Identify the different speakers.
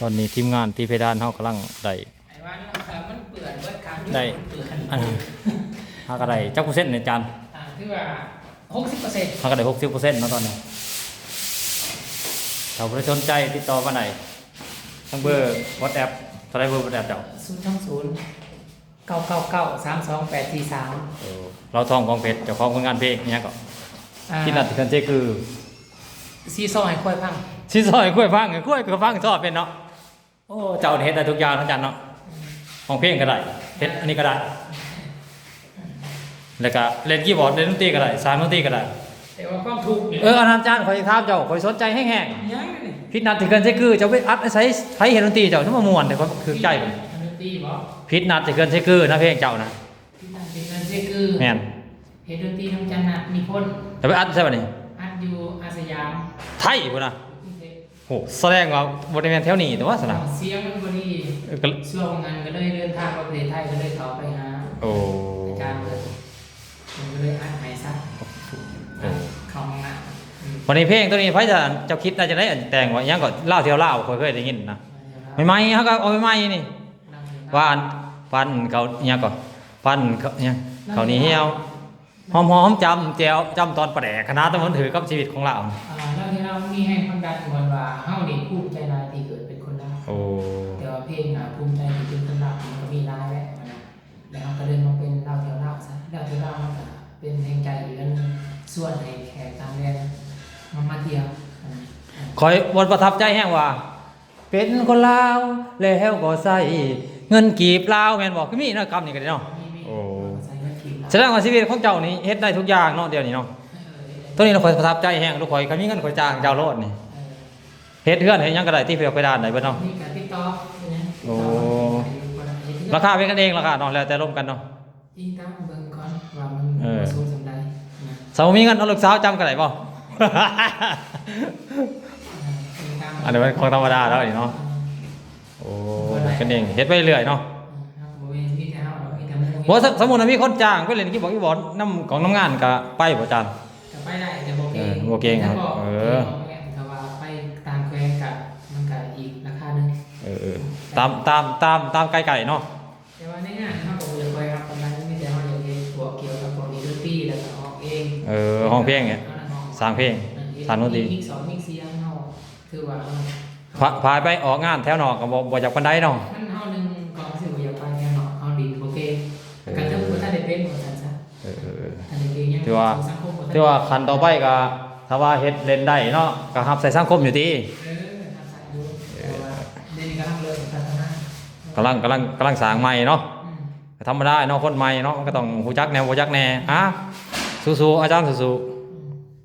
Speaker 1: ตอนนี้ทีมงานตีเพดานเขากำลังได้
Speaker 2: ไอ้ว่ามันเปื่อนเบิดครั้ง
Speaker 1: ได้
Speaker 2: เปื่อน
Speaker 1: หากระไดเจ้าเปอร์เซ็นต์ในจาน
Speaker 2: คือว่า60%
Speaker 1: หากระได60%มาตอนนี้ถ้าผู้สนใจติดต่อมาไหนทั้งเบอร์วอทแอปสไลด์เบอร์วอทแอปเจ้า
Speaker 2: 020 999 3243
Speaker 1: เราทองกองเพชรเจ้าของผลงานเพลงเนี่ยก็ที่นัดกันเจคือ
Speaker 2: ซีซอยค่อยพัง
Speaker 1: ซีซอยกล้วยฟังกล้วยก็ฟังชอบเป็นเนาะโอ้เจ้าเฮ็ดได้ทุกอย่างทั้งจันเนาะของเพลงก็ได้เฮ็ดอันนี้ก็ได้แล้วก็เล่นคีย์บอร์ดเล่นดนตรีก็ได้สายดนตรีก็ได้
Speaker 2: แต่ว่าความถูกเนี่ย
Speaker 1: อาจารย์ขอถามเจ้าขอสนใจแห้ง
Speaker 2: ยังนี่
Speaker 1: ๆพิษนัดที่กันเจคือเจ้าไปอัดใช้เห็นดนตรีเจ้าทั้งมวลแต่ก็คือใจผม
Speaker 2: ดนตรีบ่
Speaker 1: พิษนัดที่กันเจคือนะเพลงเจ้านะ
Speaker 2: ที่ตั้งเป็นกันคือ
Speaker 1: แม่น
Speaker 2: เฮ็ดดนตรีน้ำจันทร์น่ะมีคน
Speaker 1: แต่ไปอัดใช่ป่ะนี่
Speaker 2: อัดอยู่อาสยาม
Speaker 1: ไทยพุ่นน่ะโหแสดงว่าบ่ได้แม่นแถวนี้แต่ว่าสนะ
Speaker 2: เสียงมันบ่ดี
Speaker 1: ก็
Speaker 2: ช่วงนั้นก็เลยเดินทางมาประเทศไทยก็เลยเขาไปหา
Speaker 1: โอ้
Speaker 2: อาจารย์เลยมันก็เลยอัดให้ซะเข้าห้องน้ำ
Speaker 1: วันนี้เพลงตัวนี้ไผจะเจ้าคิดน่าจะได้แต่งว่าหยังก็เล่าเที่ยวเล่าเคยได้ยินนะใหม่ๆเฮาก็เอาใหม่ๆนี่ว่าปั้นเขาหยังก็ปั้นเขาหยังเขาวเหนี่เหี่ยวหอมๆจำแจ่วจำตอนประแดกคณะตะมันถือกับชีวิตของเรา
Speaker 2: แล้วที่เรามีให้ความดันก่อนว่าเฮานี่ภูมิใจนายที่เกิดเป็นคนลาว
Speaker 1: โอ้
Speaker 2: แต่ว่าเพลงน่ะภูมิใจที่เป็นคนลาวมันก็มีหลายแหละนะแล้วเราก็เดินมาเป็นลาวเที่ยวลาวซะลาวเที่ยวลาวมันก็เป็นเพลงใจอีกอันหนึงส่วนให้แขกตามแดนมาเที่ยวนะ
Speaker 1: คอยบนประทับใจแห้งว่า เป็นคนลาวแล้วก็ใส่เงินกีบลาวแม่นบอกคือมีนะคำนี้ก็ได้เนาะ โอ้
Speaker 2: ใส่เงินกีบ
Speaker 1: แสดงว่าชีวิตของเจ้านี่เฮ็ดได้ทุกอย่างเนาะเดี๋ยวนี้เนาะตัวนี้เราคอยประทับใจแห้งทุกคอยคันมีเงินคอยจ้างเจ้าโลดนี่เฮ็ดเฮือนเฮ็ดหยังก็ได้ที่เพียวไปด้านไหนเบิดเนาะ
Speaker 2: นี่กับ TikTok นะ
Speaker 1: โอ้ ราคาเป็นกันเองราคาเนาะแล้วแต่ร่วมกันเนาะ
Speaker 2: จริงตั้งเบิ่งก่อนว่ามัน
Speaker 1: เออ
Speaker 2: สู้สำใดนะ
Speaker 1: สาวมีเงินเอาลูกสาวจำกันได้บ่
Speaker 2: จริงตั้ง
Speaker 1: อันนี้มันของธรรมดาแล้วนี่เนาะโอ้กันเองเฮ็ดไปเรื่อยเนาะ
Speaker 2: ครับบ่มีที่จะเฮาดอกมีแต่หมู่
Speaker 1: บ่สมมุติว่ามีคนจ้างไปเล่นคีย์บอร์ดนำของน้ำงานก็ไปบ่อาจารย์
Speaker 2: ก็ไปได้แต่บ่เก่ง
Speaker 1: บ่เก่งครับ
Speaker 2: แต่
Speaker 1: เอ
Speaker 2: เอ
Speaker 1: อ
Speaker 2: ถ้าว่าไปตามแขวงกับมันก็อีกราคาหนึง
Speaker 1: ตามไกลๆเนาะ
Speaker 2: แต่ว่าในงานเฮาก็บ่ได้ค่อยรับปานนั้นมีแต่เฮาอยากเฮ็ดพวกเกี่ยวกับพวกนี้ดนตรีแล้วก็ออกเอง
Speaker 1: ห้องเพลงเนี่ยสร้างเพลงสร้างดนตรี
Speaker 2: มิกซ์2มิกซ์เสียงเฮาคือว่า
Speaker 1: พาไปออกงานแถวนอกก็บ่อยากปานใดเนาะ
Speaker 2: มันเฮาหนึงก่อนสิบ่อยากไปแน่เนาะเฮาดีบ่เก่งก็จะบ่ทันได้เป็นว่าซั่นซะ ทันได้เก่งยัง
Speaker 1: ถือว่า
Speaker 2: สังคมบ่ทัน
Speaker 1: ที่ว่าคันต่อไปก็ถ้าว่าเฮ็ดเล่นได้เนาะก็รับใส่สังคมอยู่ติ
Speaker 2: ทันใส่อยู่แต่ว่าเดี๋ยวนี้กำลังเริ่มพัฒนาก
Speaker 1: ำลังสร้างใหม่เนาะ
Speaker 2: อืม
Speaker 1: ธรรมดาเนาะคนใหม่เนาะมันก็ต้องฮู้จักแนวบ่จักแน่สู้ๆอาจารย์สู้ๆ